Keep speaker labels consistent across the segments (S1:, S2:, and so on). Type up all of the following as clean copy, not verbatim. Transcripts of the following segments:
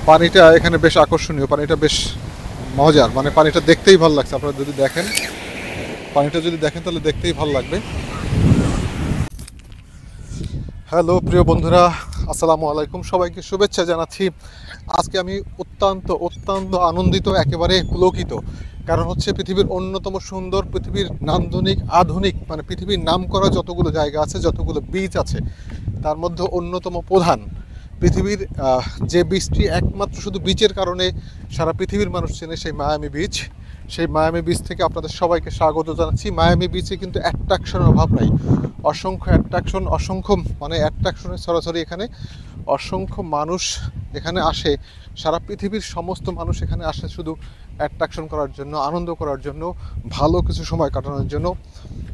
S1: পানিটা এখানে বেশ আকর্ষণীয়, পানিটা বেশ মজার, মানে পানিটা দেখতেই ভালো লাগছে। আপনারা যদি দেখেন, পানিটা যদি দেখেন তাহলে দেখতেই ভালো লাগবে। হ্যালো প্রিয় বন্ধুরা, আসসালামু আলাইকুম, সবাইকে শুভেচ্ছা জানাচ্ছি। আজকে আমি অত্যন্ত অত্যন্ত আনন্দিত, একেবারে পুলকিত। কারণ হচ্ছে পৃথিবীর অন্যতম সুন্দর, পৃথিবীর নান্দনিক আধুনিক, মানে পৃথিবীর নামকরা যতগুলো জায়গা আছে, যতগুলো বিচ আছে, তার মধ্যে অন্যতম প্রধান পৃথিবীর যে বিচটি একমাত্র শুধু বিচের কারণে সারা পৃথিবীর মানুষ চেনে, সেই মায়ামি বিচ। সেই মায়ামি বিচ থেকে আপনাদের সবাইকে স্বাগত জানাচ্ছি। মায়ামি বিচে কিন্তু অ্যাট্রাকশনের অভাব নাই, অসংখ্য অ্যাট্রাকশন, অসংখ্য মানে অ্যাট্রাকশনের সরাসরি এখানে অসংখ্য মানুষ এখানে আসে। সারা পৃথিবীর সমস্ত মানুষ এখানে আসে শুধু অ্যাট্রাকশন করার জন্য, আনন্দ করার জন্য, ভালো কিছু সময় কাটানোর জন্য।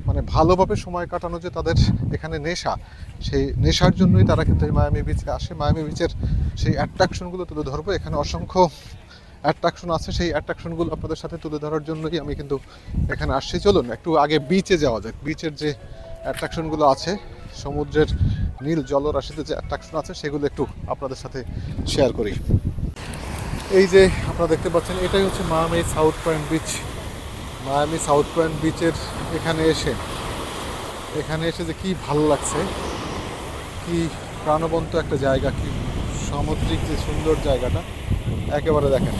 S1: মানে ভালোভাবে সময় কাটানো যে তাদের এখানে নেশা, সেই নেশার জন্যই তারা কিন্তু এই মায়ামি বিচে আসে। মায়ামি বিচের সেই অ্যাট্রাকশনগুলো তুলে ধরবো। এখানে অসংখ্য অ্যাট্রাকশন আছে, সেই অ্যাট্রাকশনগুলো আপনাদের সাথে তুলে ধরার জন্যই আমি কিন্তু এখানে আসছি। চলুন একটু আগে বিচে যাওয়া যাক। বিচের যে অ্যাট্রাকশনগুলো আছে, সমুদ্রের নীল জলরাশিতে যে অ্যাট্রাকশন আছে, সেগুলো একটু আপনাদের সাথে শেয়ার করি। এই যে আপনারা দেখতে পাচ্ছেন, এটাই হচ্ছে Miami south point beach. Miami south point বিচের এখানে এসে যে কি ভালো লাগছে, কি প্রাণবন্ত একটা জায়গা, কি সামুদ্রিক যে সুন্দর জায়গাটা, একেবারে দেখেন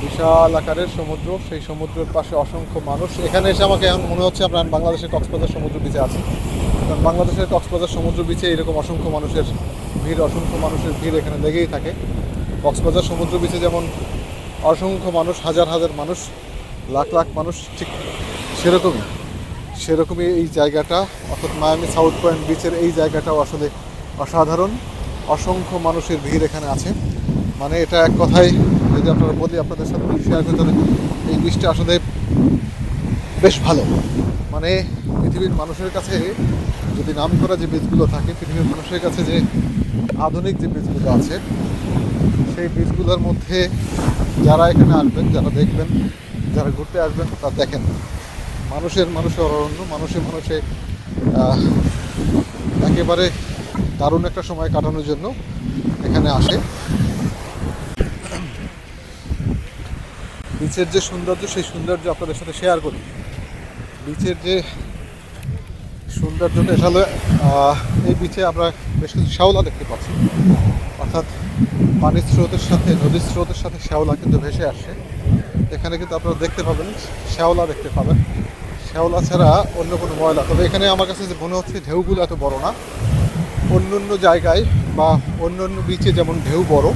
S1: বিশাল আকারের সমুদ্র, সেই সমুদ্রের পাশে অসংখ্য মানুষ। এখানে এসে আমাকে এখন মনে হচ্ছে আমরা বাংলাদেশের কক্সবাজার সমুদ্র বিচে আছি। কারণ বাংলাদেশের কক্সবাজার সমুদ্র বিচে এরকম অসংখ্য মানুষের ভিড় এখানে লেগেই থাকে। কক্সবাজার সমুদ্র বিচে যেমন অসংখ্য মানুষ, হাজার হাজার মানুষ, লাখ লাখ মানুষ, ঠিক সেরকমই এই জায়গাটা, অর্থাৎ মায়ামি সাউথ পয়েন্ট বিচের এই জায়গাটাও আসলে অসাধারণ। অসংখ্য মানুষের ভিড় এখানে আছে। মানে এটা এক কথায় যদি আপনারা বলি, আপনাদের সাথে শেয়ার করতে হলে, এই বিচটা আসলে বেশ ভালো। মানে পৃথিবীর মানুষের কাছে যদি নাম করা যে বিচগুলো থাকে, পৃথিবীর মানুষের কাছে যে আধুনিক যে বিচগুলো আছে, সেই বিচগুলোর মধ্যে যারা এখানে আসবেন, যারা দেখবেন, যারা ঘুরতে আসবেন, তারা দেখেন মানুষের অরণ্য, মানুষে একেবারে দারুণ একটা সময় কাটানোর জন্য এখানে আসে। বিচের যে সৌন্দর্য, সেই সৌন্দর্য আপনাদের সাথে শেয়ার করি। বিচের যে সৌন্দর্যটা, আসলে এই বিচে আমরা বেশ কিছু শ্যাওলা দেখতে পাচ্ছি, অর্থাৎ পানির স্রোতের সাথে, নদীর স্রোতের সাথে শ্যাওলা কিন্তু ভেসে আসে। এখানে কিন্তু আপনারা দেখতে পাবেন, শ্যাওলা দেখতে পাবেন। শ্যাওলা ছাড়া অন্য কোনো ময়লা, তবে এখানে আমার কাছে যে মনে হচ্ছে ঢেউগুলো এত বড় না। অন্য অন্য জায়গায় বা অন্য অন্য বিচে যেমন ঢেউ বড়,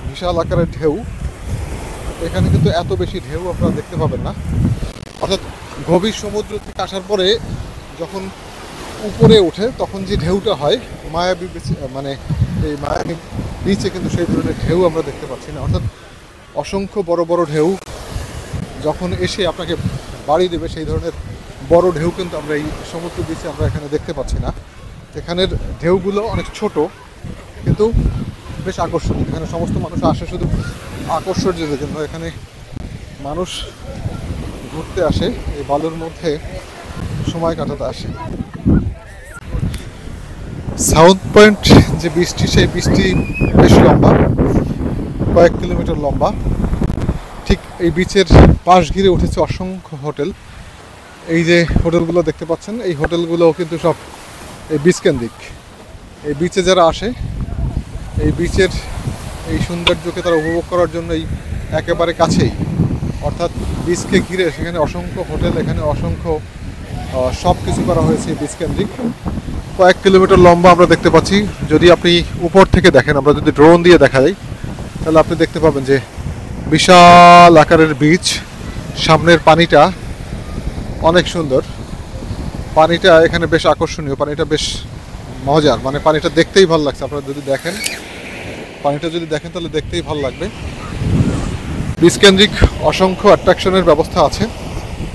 S1: বিশাল আকারের ঢেউ, এখানে কিন্তু এত বেশি ঢেউ আপনারা দেখতে পাবেন না। অর্থাৎ গভীর সমুদ্র থেকে আসার পরে যখন উপরে ওঠে, তখন যে ঢেউটা হয় মায়াবী বিচ, মানে এই মায়াবী বিচে কিন্তু সেই ধরনের ঢেউ আমরা দেখতে পাচ্ছি না। অর্থাৎ অসংখ্য বড় বড় ঢেউ যখন এসে আপনাকে বাড়ি দেবে, সেই ধরনের বড় ঢেউ কিন্তু আমরা এই সমুদ্র বিচে আমরা এখানে দেখতে পাচ্ছি না। এখানের ঢেউগুলো অনেক ছোট, কিন্তু বেশ আকর্ষণীয়। এখানে সমস্ত মানুষ আসে শুধু আকর্ষণের জন্য। এখানে মানুষ ঘুরতে আসে, এই বালুর মধ্যে সময় কাটাতে আসে। সাউথ পয়েন্ট যে বিচটি, সেই বিচটি বেশ লম্বা, কয়েক কিলোমিটার লম্বা। ঠিক এই বিচের পাশ ঘিরে উঠেছে অসংখ্য হোটেল। এই যে হোটেলগুলো দেখতে পাচ্ছেন, এই হোটেলগুলো কিন্তু সব এই বিচ কেন্দ্রিক। এই বিচে যারা আসে, এই বিচের এই সৌন্দর্যকে তারা উপভোগ করার জন্য এই একেবারে কাছেই, অর্থাৎ বিচকে ঘিরে সেখানে অসংখ্য হোটেল, এখানে অসংখ্য সব কিছু করা হয়েছে বিচ কেন্দ্রিক। কয়েক কিলোমিটার লম্বা আমরা দেখতে পাচ্ছি। যদি আপনি উপর থেকে দেখেন, আমরা যদি ড্রোন দিয়ে দেখা যায়, তাহলে আপনি দেখতে পাবেন যে বিশাল আকারের বিচ। সামনের পানিটা অনেক সুন্দর, পানিটা এখানে বেশ আকর্ষণীয়, পানিটা বেশ মজার, মানে পানিটা দেখতেই ভালো লাগছে। আপনারা যদি দেখেন, পানিটা যদি দেখেন তাহলে দেখতেই ভালো লাগবে। বিচ কেন্দ্রিক অসংখ্য অ্যাট্রাকশনের ব্যবস্থা আছে।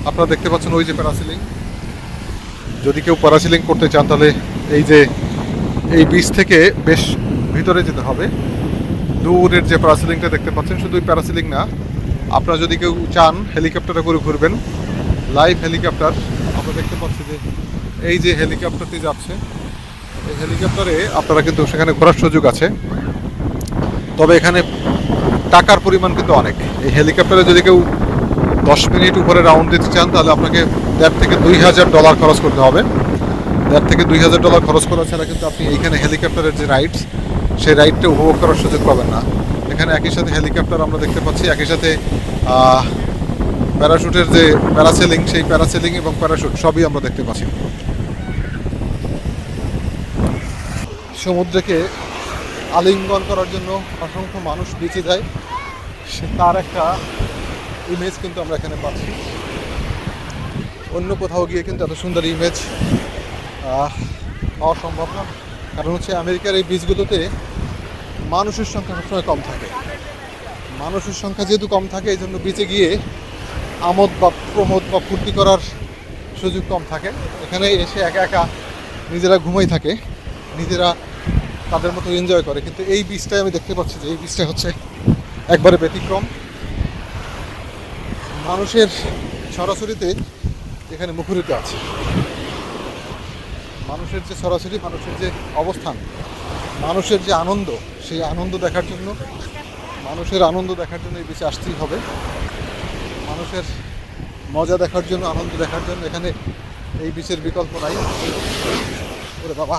S1: আপনারা দেখতে পাচ্ছেন ওই যে প্যারাসিলিং, যদি কেউ প্যারাসিলিং করতে চান তাহলে এই বিচ থেকে বেশ ভিতরে যেতে হবে। দূরের যে প্যারাসিলিংটা দেখতে পাচ্ছেন, শুধু প্যারাসিলিং না, আপনারা যদি কেউ চান হেলিকপ্টারে করে ঘুরবেন, লাইভ হেলিকপ্টার আমরা দেখতে পাচ্ছি যে এই যে হেলিকপ্টারটি যাচ্ছে, এই হেলিকপ্টারে আপনারা কিন্তু সেখানে ঘোরার সুযোগ আছে। তবে এখানে টাকার পরিমাণ কিন্তু অনেক। এই হেলিকপ্টারে যদি কেউ 10 মিনিট উপরে রাউন্ড দিতে চান তাহলে আপনাকে $1,500 খরচ করতে হবে। $1,500 খরচ করা ছাড়া কিন্তু আপনি এইখানে হেলিকপ্টারের যে রাইডস, সেই রাইডটা উপভোগ করার সুযোগ পাবেন না। এখানে একই সাথে হেলিকপ্টার আমরা দেখতে পাচ্ছি, একই সাথে প্যারাশুটের যে প্যারাসেলিং, সেই প্যারাসেলিং এবং প্যারাশুট সবই আমরা দেখতে পাচ্ছি। সমুদ্রকে আলিঙ্গন করার জন্য অসংখ্য মানুষ বেঁচে যায়, তার একটা ইমেজ কিন্তু আমরা এখানে পাচ্ছি। অন্য কোথাও গিয়ে কিন্তু এত সুন্দর ইমেজ পাওয়া সম্ভব না, কারণ হচ্ছে আমেরিকার এই বিচগুলোতে মানুষের সংখ্যা সবসময় কম থাকে। মানুষের সংখ্যা যেহেতু কম থাকে, এই জন্য বিচে গিয়ে আমোদ বা প্রমোদ বা ফুর্তি করার সুযোগ কম থাকে। এখানে এসে একা একা নিজেরা ঘুমাই থাকে, নিজেরা তাদের মতো এনজয় করে। কিন্তু এই বিচটায় আমি দেখতে পাচ্ছি যে এই বিচটা হচ্ছে একবারে ব্যতিক্রম। মানুষের সরাসরিতে এখানে মুখরিত আছে। মানুষের যে সরাসরি, মানুষের যে অবস্থান, মানুষের যে আনন্দ, সেই আনন্দ দেখার জন্য, মানুষের আনন্দ দেখার জন্য এই বিচে আসতেই হবে। মানুষের মজা দেখার জন্য, আনন্দ দেখার জন্য এখানে এই বিচের বিকল্প নাই। ওরে বাবা!